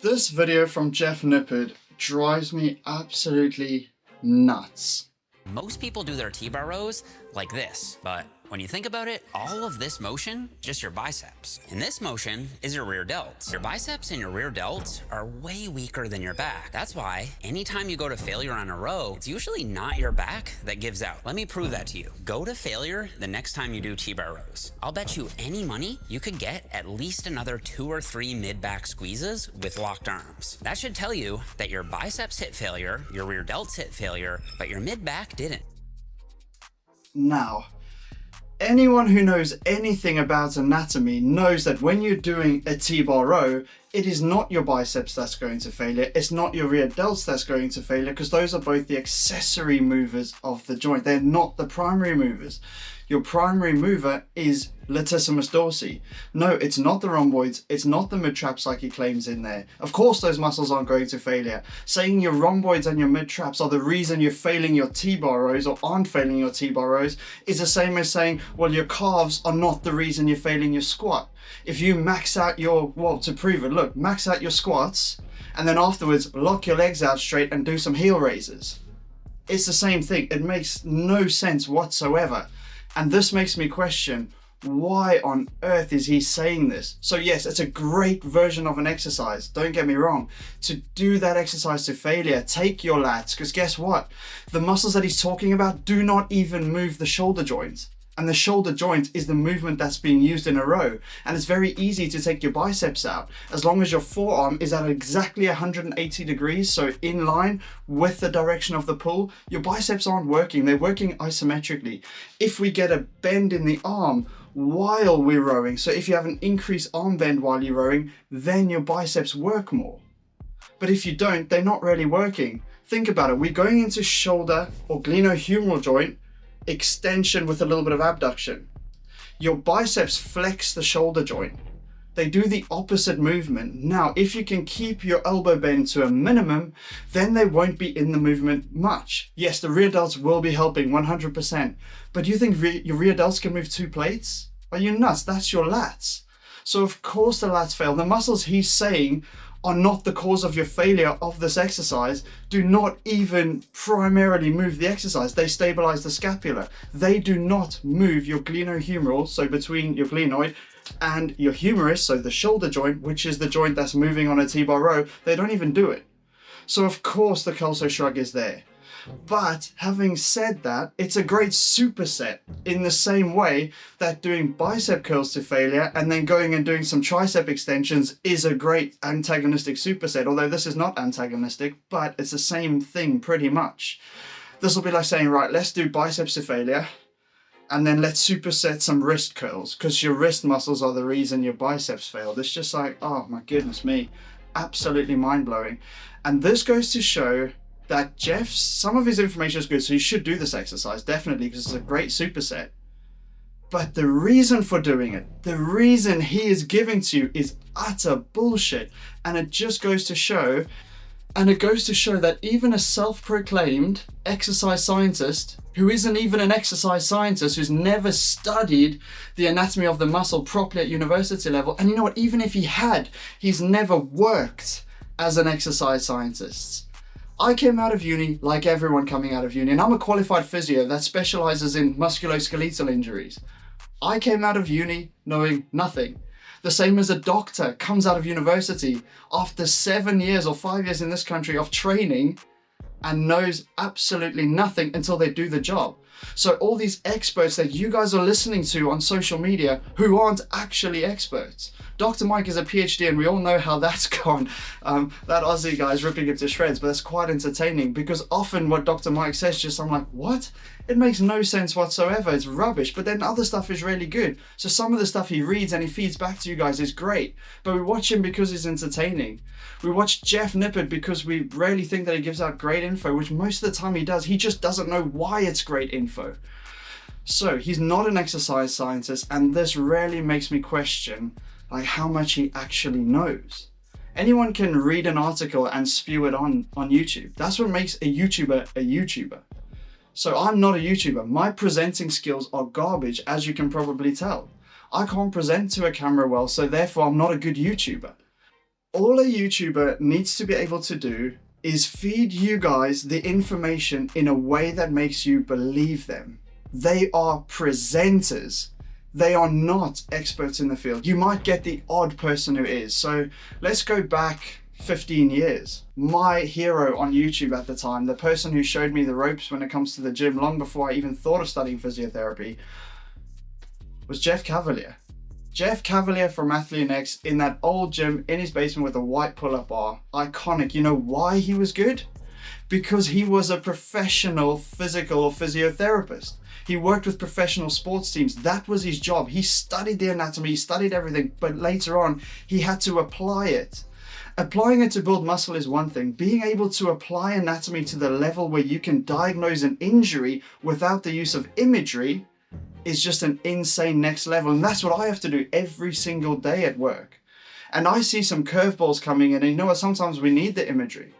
This video from Jeff Nippard drives me absolutely nuts. Most people do their T-bar rows like this, but when you think about it, all of this motion, just your biceps. And this motion is your rear delts. Your biceps and your rear delts are way weaker than your back. That's why anytime you go to failure on a row, it's usually not your back that gives out. Let me prove that to you. Go to failure the next time you do T-bar rows. I'll bet you any money you could get at least another 2 or 3 mid-back squeezes with locked arms. That should tell you that your biceps hit failure, your rear delts hit failure, but your mid-back didn't. Now, anyone who knows anything about anatomy knows that when you're doing a T-bar row, it is not your biceps that's going to failure, it's not your rear delts that's going to failure, because those are both the accessory movers of the joint. They're not the primary movers. Your primary mover is latissimus dorsi. No, it's not the rhomboids, it's not the mid-traps like he claims in there. Of course those muscles aren't going to failure. Saying your rhomboids and your mid-traps are the reason you're failing your T-bar rows or aren't failing your T-bar rows is the same as saying, well, your calves are not the reason you're failing your squat. If you max out your, well, to prove it, look, max out your squats and then afterwards lock your legs out straight and do some heel raises. It's the same thing. It makes no sense whatsoever. And this makes me question, why on earth is he saying this? So yes, it's a great version of an exercise, don't get me wrong. To do that exercise to failure, take your lats, because guess what? The muscles that he's talking about do not even move the shoulder joint. And the shoulder joint is the movement that's being used in a row. And it's very easy to take your biceps out. As long as your forearm is at exactly 180 degrees, so in line with the direction of the pull, your biceps aren't working. They're working isometrically. If we get a bend in the arm while we're rowing, so if you have an increased arm bend while you're rowing, then your biceps work more. But if you don't, they're not really working. Think about it. We're going into shoulder or glenohumeral joint extension with a little bit of abduction. Your biceps flex the shoulder joint. They do the opposite movement. Now, if you can keep your elbow bend to a minimum, then they won't be in the movement much. Yes, the rear delts will be helping 100%, but do you think your rear delts can move 2 plates? Are you nuts? That's your lats. So of course the lats fail. The muscles he's saying are not the cause of your failure of this exercise, do not even primarily move the exercise. They stabilize the scapula. They do not move your glenohumeral, so between your glenoid and your humerus, so the shoulder joint, which is the joint that's moving on a T-bar row. They don't even do it. So of course the Kelso shrug is there. But having said that, it's a great superset in the same way that doing bicep curls to failure and then going and doing some tricep extensions is a great antagonistic superset, although this is not antagonistic, but it's the same thing pretty much. This will be like saying, right, let's do biceps to failure and then let's superset some wrist curls because your wrist muscles are the reason your biceps failed. It's just like, oh my goodness me, absolutely mind-blowing. And this goes to show that some of his information is good, so you should do this exercise, definitely, because it's a great superset. But the reason for doing it, the reason he is giving to you is utter bullshit. And it just goes to show, that even a self-proclaimed exercise scientist, who isn't even an exercise scientist, who's never studied the anatomy of the muscle properly at university level, and you know what, even if he had, he's never worked as an exercise scientist. I came out of uni like everyone coming out of uni, and I'm a qualified physio that specializes in musculoskeletal injuries. I came out of uni knowing nothing. The same as a doctor comes out of university after 7 years or 5 years in this country of training and knows absolutely nothing until they do the job. So all these experts that you guys are listening to on social media who aren't actually experts. Dr. Mike is a PhD and we all know how that's gone. That Aussie guy is ripping him to shreds, but that's quite entertaining because often what Dr. Mike says, I'm like, what? It makes no sense whatsoever. It's rubbish, but then other stuff is really good. So some of the stuff he reads and he feeds back to you guys is great, but we watch him because he's entertaining. We watch Jeff Nippard because we rarely think that he gives out great info, which most of the time he does. He just doesn't know why it's great info. So he's not an exercise scientist, and this rarely makes me question like how much he actually knows. Anyone can read an article and spew it on YouTube. That's what makes a YouTuber a YouTuber. So I'm not a YouTuber. My presenting skills are garbage, as you can probably tell. I can't present to a camera well, so therefore I'm not a good YouTuber. All a YouTuber needs to be able to do is feed you guys the information in a way that makes you believe them. They are presenters. They are not experts in the field. You might get the odd person who is. So let's go back 15 years. My hero on YouTube at the time, the person who showed me the ropes when it comes to the gym long before I even thought of studying physiotherapy, was Jeff Cavalier. Jeff Cavalier from Athlean X in that old gym in his basement with a white pull-up bar. Iconic. You know why he was good? Because he was a professional physical or physiotherapist. He worked with professional sports teams. That was his job. He studied the anatomy, he studied everything, but later on, he had to apply it. Applying it to build muscle is one thing. Being able to apply anatomy to the level where you can diagnose an injury without the use of imagery is just an insane next level. And that's what I have to do every single day at work. And I see some curveballs coming in, and you know what, sometimes we need the imagery.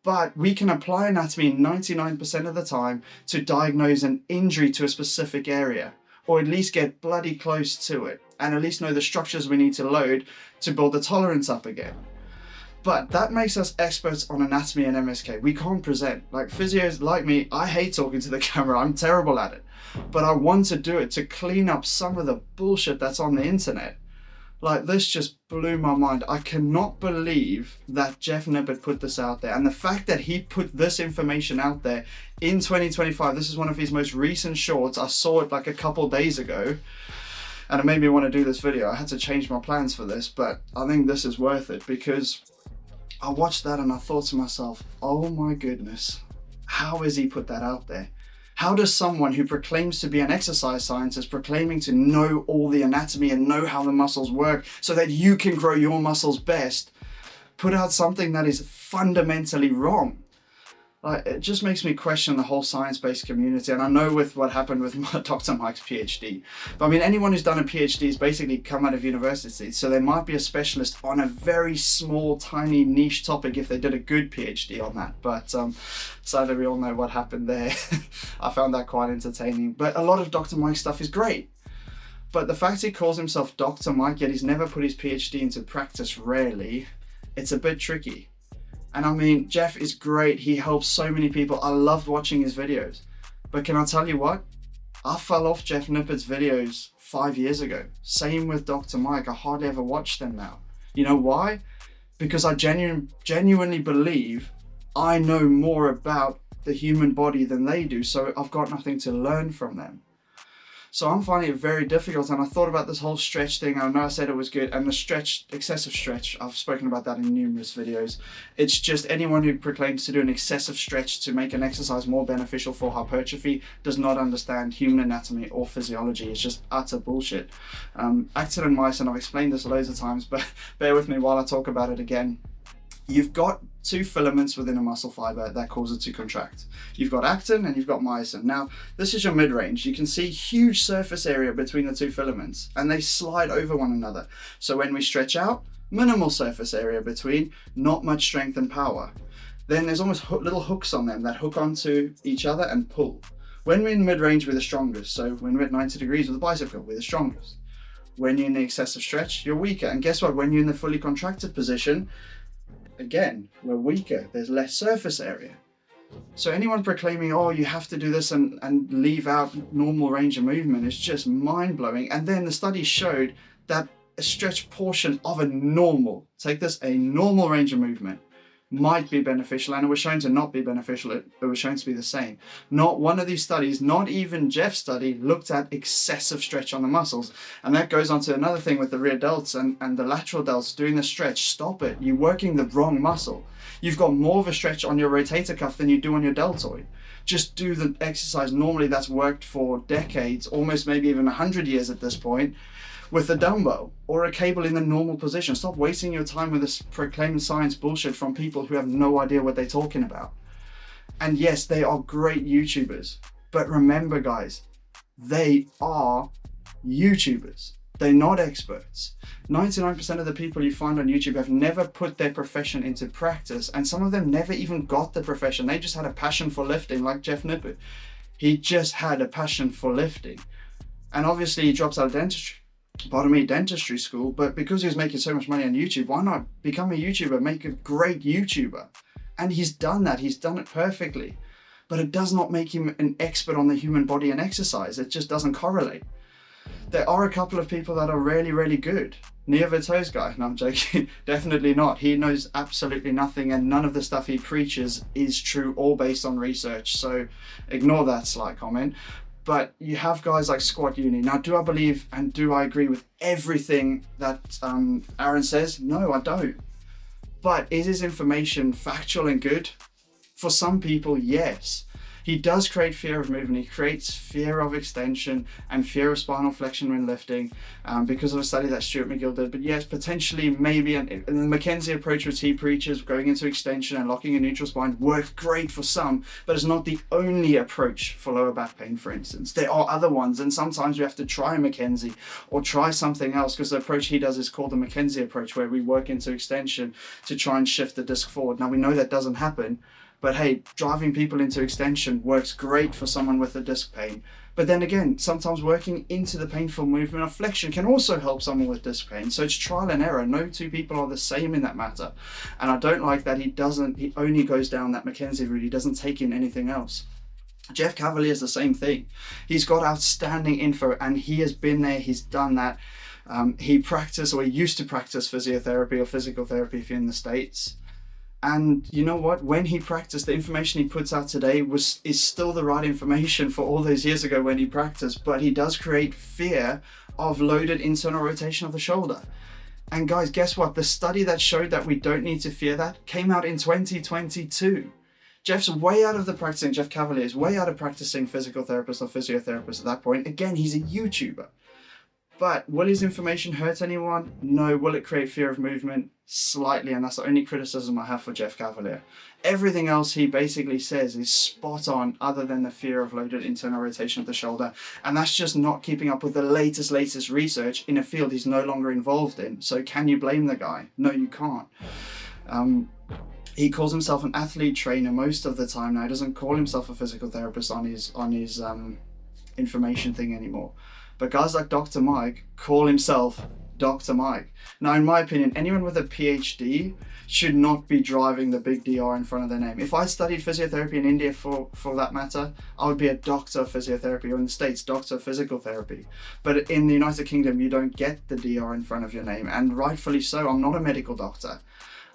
But we can apply anatomy 99% of the time to diagnose an injury to a specific area, or at least get bloody close to it, and at least know the structures we need to load to build the tolerance up again. But that makes us experts on anatomy and MSK. We can't present. Like physios like me, I hate talking to the camera. I'm terrible at it. But I want to do it to clean up some of the bullshit that's on the internet. Like, this just blew my mind. I cannot believe that Jeff Nippert put this out there. And the fact that he put this information out there in 2025, this is one of his most recent shorts. I saw it like a couple days ago, and it made me want to do this video. I had to change my plans for this, but I think this is worth it, because I watched that and I thought to myself, oh my goodness, how has he put that out there? How does someone who proclaims to be an exercise scientist, proclaiming to know all the anatomy and know how the muscles work so that you can grow your muscles best, put out something that is fundamentally wrong? Like, it just makes me question the whole science-based community. And I know with what happened with Dr. Mike's PhD, but I mean, anyone who's done a PhD has basically come out of university. So they might be a specialist on a very small, tiny niche topic if they did a good PhD on that. But sadly, we all know what happened there. I found that quite entertaining. But a lot of Dr. Mike's stuff is great. But the fact he calls himself Dr. Mike, yet he's never put his PhD into practice, rarely, it's a bit tricky. And I mean, Jeff is great. He helps so many people. I loved watching his videos. But can I tell you what? I fell off Jeff Nippert's videos 5 years ago. Same with Dr. Mike. I hardly ever watch them now. You know why? Because I genuinely believe I know more about the human body than they do. So I've got nothing to learn from them. So I'm finding it very difficult, and I thought about this whole stretch thing. I know I said it was good, and the stretch, excessive stretch, I've spoken about that in numerous videos. It's just anyone who proclaims to do an excessive stretch to make an exercise more beneficial for hypertrophy does not understand human anatomy or physiology. It's just utter bullshit. Actin and myosin, I've explained this loads of times, but bear with me while I talk about it again. You've got two filaments within a muscle fiber that cause it to contract. You've got actin and you've got myosin. Now, this is your mid-range. You can see huge surface area between the two filaments, and they slide over one another. So when we stretch out, minimal surface area between, not much strength and power. Then there's almost little hooks on them that hook onto each other and pull. When we're in mid-range, we're the strongest. So when we're at 90 degrees with the bicep curl, we're the strongest. When you're in the excessive stretch, you're weaker. And guess what? When you're in the fully contracted position, again, we're weaker. There's less surface area. So anyone proclaiming, oh, you have to do this and leave out normal range of movement is just mind-blowing. And then the study showed that a stretched portion of a normal, take this, a normal range of movement might be beneficial, and it was shown to not be beneficial. It was shown to be the same. Not one of these studies, not even Jeff's study, looked at excessive stretch on the muscles. And that goes on to another thing with the rear delts and the lateral delts doing the stretch. Stop it. You're working the wrong muscle. You've got more of a stretch on your rotator cuff than you do on your deltoid. Just do the exercise normally that's worked for decades, almost maybe even 100 years at this point, with a dumbbell or a cable in the normal position. Stop wasting your time with this proclaimed science bullshit from people who have no idea what they're talking about. And yes, they are great YouTubers, but remember guys, they are YouTubers. They're not experts. 99% of the people you find on YouTube have never put their profession into practice, and some of them never even got the profession. They just had a passion for lifting, like Jeff Nippert. He just had a passion for lifting. And obviously he drops out of dentistry. pardon me, dentistry school, but because he was making so much money on YouTube, why not become a YouTuber, make a great YouTuber? And he's done that. He's done it perfectly. But it does not make him an expert on the human body and exercise. It just doesn't correlate. There are a couple of people that are really, really good. Nia Vito's guy, no, I'm joking, definitely not. He knows absolutely nothing, and none of the stuff he preaches is true, all based on research. So ignore that slight comment. But you have guys like Squat Uni. Now, do I believe and do I agree with everything that Aaron says? No, I don't. But is his information factual and good? For some people, yes. He does create fear of movement. He creates fear of extension and fear of spinal flexion when lifting because of a study that Stuart McGill did. But yes, potentially maybe and the McKenzie approach, which he preaches, going into extension and locking a neutral spine, works great for some, but it's not the only approach for lower back pain, for instance. There are other ones, and sometimes we have to try McKenzie or try something else, because the approach he does is called the McKenzie approach, where we work into extension to try and shift the disc forward. Now, we know that doesn't happen, but hey, driving people into extension works great for someone with a disc pain. But then again, sometimes working into the painful movement of flexion can also help someone with disc pain. So it's trial and error. No two people are the same in that matter. And I don't like that he only goes down that McKenzie route. He doesn't take in anything else. Jeff Cavalier is the same thing. He's got outstanding info, and he has been there. He's done that. He used to practice physiotherapy or physical therapy if you're in the States. And you know what? When he practiced, the information he puts out today is still the right information for all those years ago when he practiced, but he does create fear of loaded internal rotation of the shoulder. And guys, guess what? The study that showed that we don't need to fear that came out in 2022. Jeff's way out of the practicing, Jeff Cavalier is way out of practicing physical therapist or physiotherapist at that point. Again, he's a YouTuber. But will his information hurt anyone? No. Will it create fear of movement? Slightly, and that's the only criticism I have for Jeff Cavalier. Everything else he basically says is spot on, other than the fear of loaded internal rotation of the shoulder. And that's just not keeping up with the latest research in a field he's no longer involved in. So can you blame the guy? No, you can't. He calls himself an athlete trainer most of the time now. He doesn't call himself a physical therapist on his information thing anymore. But guys like Dr. Mike call himself Dr. Mike. Now, in my opinion, anyone with a PhD should not be driving the big DR in front of their name. If I studied physiotherapy in India for that matter, I would be a doctor of physiotherapy, or in the States, doctor of physical therapy. But in the United Kingdom, you don't get the DR in front of your name, and rightfully so. I'm not a medical doctor.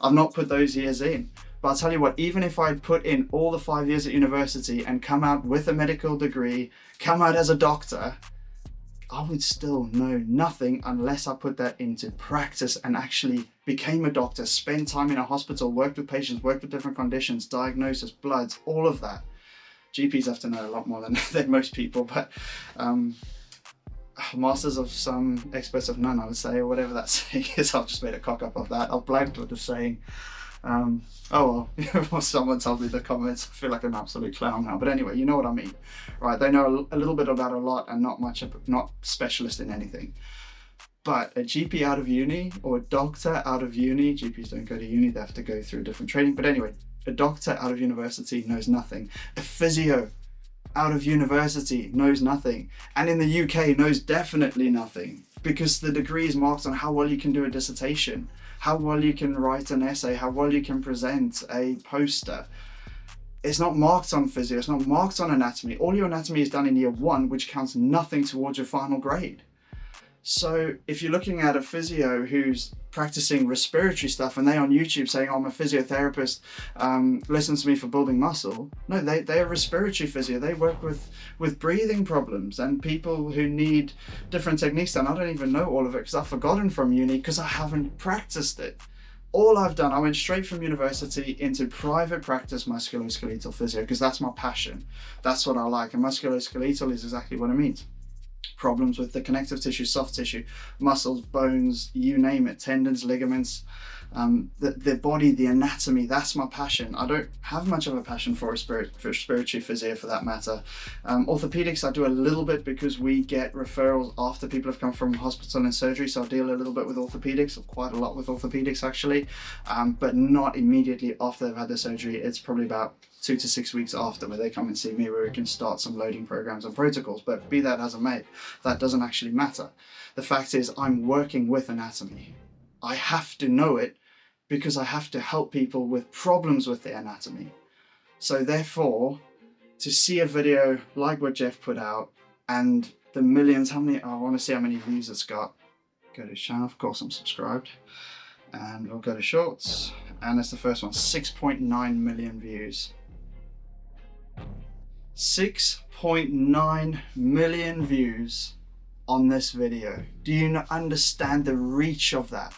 I've not put those years in. But I'll tell you what, even if I'd put in all the 5 years at university and come out with a medical degree, come out as a doctor, I would still know nothing unless I put that into practice and actually became a doctor, spent time in a hospital, worked with patients, worked with different conditions, diagnosis, bloods, all of that. GPs have to know a lot more than most people, but masters of some, experts of none, I would say, or whatever that saying is. I've just made a cock up of that. I've blanked with the saying. Oh well, someone told me in the comments. I feel like an absolute clown now, but anyway, you know what I mean, right? They know a little bit about a lot and not specialist in anything. But a GP out of uni or a doctor out of uni, GPs don't go to uni, they have to go through different training, but anyway, a doctor out of university knows nothing. A physio out of university knows nothing, and in the UK knows definitely nothing, because the degree is marked on how well you can do a dissertation, how well you can write an essay, how well you can present a poster. It's not marked on physio, it's not marked on anatomy. All your anatomy is done in year 1, which counts nothing towards your final grade. So if you're looking at a physio who's practicing respiratory stuff and they on YouTube saying, oh, I'm a physiotherapist, listen to me for building muscle. No, they're a respiratory physio. They work with breathing problems and people who need different techniques. And I don't even know all of it because I've forgotten from uni because I haven't practiced it. All I've done, I went straight from university into private practice musculoskeletal physio because that's my passion. That's what I like. And musculoskeletal is exactly what it means. Problems with the connective tissue, soft tissue, muscles, bones, you name it, tendons, ligaments, The body, the anatomy, that's my passion. I don't have much of a passion for respiratory physio for that matter. Orthopedics I do a little bit because we get referrals after people have come from hospital and surgery, so I deal a little bit with orthopedics, or quite a lot with orthopedics actually, but not immediately after they've had the surgery. It's probably about 2 to 6 weeks after where they come and see me, where we can start some loading programs and protocols. But be that as it may, that doesn't actually matter. The fact is I'm working with anatomy. I have to know it because I have to help people with problems with their anatomy. So therefore, to see a video like what Jeff put out and the millions, I want to see how many views it's got. Go to his channel, of course I'm subscribed. And we'll go to shorts, and it's the first one, 6.9 million views. 6.9 million views on this video. Do you not understand the reach of that?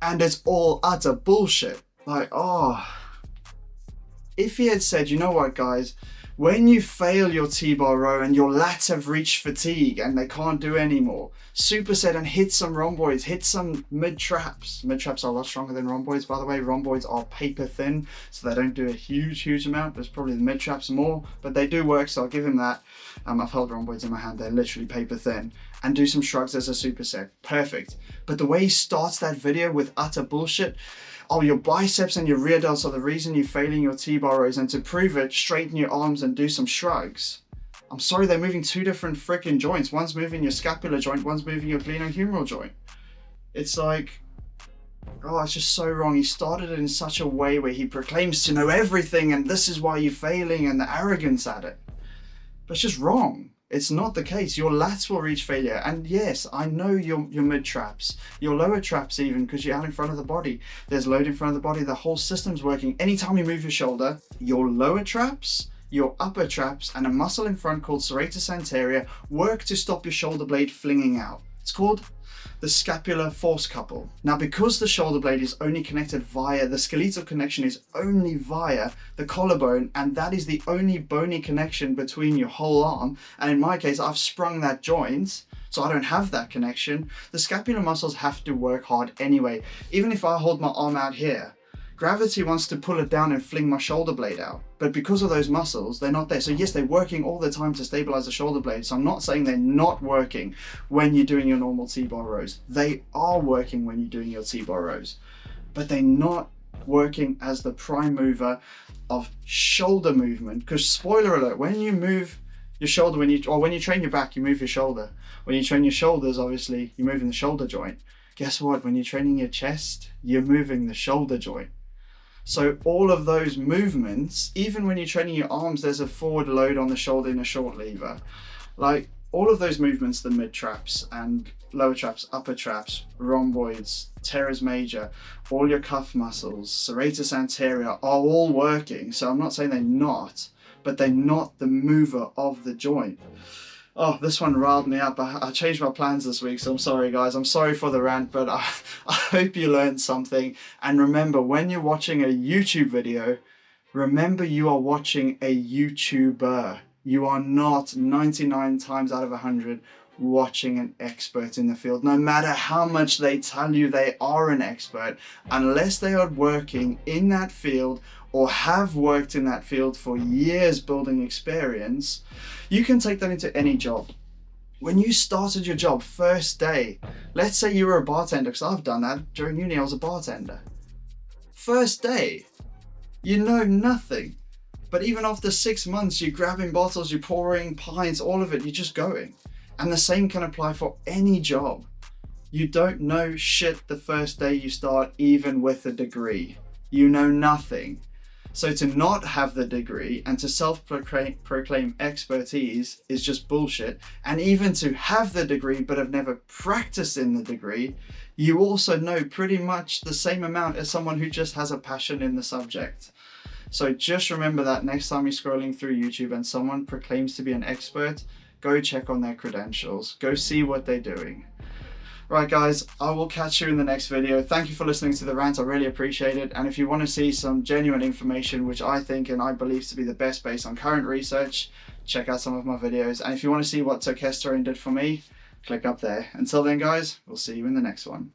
And it's all utter bullshit. Like, if he had said, you know what guys, when you fail your T-bar row and your lats have reached fatigue and they can't do anymore, superset and hit some rhomboids, hit some mid-traps. Mid-traps are a lot stronger than rhomboids, by the way. Rhomboids are paper thin, so they don't do a huge amount. There's probably the mid-traps more, but they do work, so I'll give him that. I've held rhomboids in my hand, they're literally paper thin. And do some shrugs as a superset, perfect. But the way he starts that video with utter bullshit, your biceps and your rear delts are the reason you're failing your T-bar rows, and to prove it, straighten your arms and do some shrugs. I'm sorry, they're moving two different freaking joints. One's moving your scapular joint, one's moving your glenohumeral joint. It's like, it's just so wrong. He started it in such a way where he proclaims to know everything and this is why you're failing, and the arrogance at it. But it's just wrong. It's not the case. Your lats will reach failure. And yes, I know your mid traps, your lower traps even, because you're out in front of the body. There's load in front of the body. The whole system's working. Anytime you move your shoulder, your lower traps, your upper traps, and a muscle in front called serratus anterior work to stop your shoulder blade flinging out. It's called the scapular force couple. Now, because the shoulder blade is only connected via, the skeletal connection is only via the collarbone, and that is the only bony connection between your whole arm. And in my case, I've sprung that joint, so I don't have that connection. The scapular muscles have to work hard anyway. Even if I hold my arm out here, gravity wants to pull it down and fling my shoulder blade out. But because of those muscles, they're not there. So yes, they're working all the time to stabilize the shoulder blade. So I'm not saying they're not working when you're doing your normal T-bar rows. They are working when you're doing your T-bar rows. But they're not working as the prime mover of shoulder movement. Because spoiler alert, when you move your shoulder, when you train your back, you move your shoulder. When you train your shoulders, obviously, you're moving the shoulder joint. Guess what? When you're training your chest, you're moving the shoulder joint. So all of those movements, even when you're training your arms, there's a forward load on the shoulder in a short lever. Like all of those movements, the mid traps and lower traps, upper traps, rhomboids, teres major, all your cuff muscles, serratus anterior are all working. So I'm not saying they're not, but they're not the mover of the joint. Oh, this one riled me up. I changed my plans this week, so I'm sorry guys. I'm sorry for the rant, but I hope you learned something. And remember, when you're watching a YouTube video, remember you are watching a YouTuber. You are not 99 times out of 100 watching an expert in the field. No matter how much they tell you they are an expert, unless they are working in that field or have worked in that field for years building experience, you can take that into any job. When you started your job first day, let's say you were a bartender, because I've done that during uni, I was a bartender. First day, you know nothing. But even after 6 months, you're grabbing bottles, you're pouring pints, all of it, you're just going. And the same can apply for any job. You don't know shit the first day you start, even with a degree. You know nothing. So to not have the degree and to self-proclaim expertise is just bullshit. And even to have the degree but have never practiced in the degree, you also know pretty much the same amount as someone who just has a passion in the subject. So just remember that next time you're scrolling through YouTube and someone proclaims to be an expert, go check on their credentials. Go see what they're doing. Right guys, I will catch you in the next video. Thank you for listening to the rant, I really appreciate it. And if you want to see some genuine information, which I think and I believe to be the best based on current research, check out some of my videos. And if you want to see what testosterone did for me, click up there. Until then guys, we'll see you in the next one.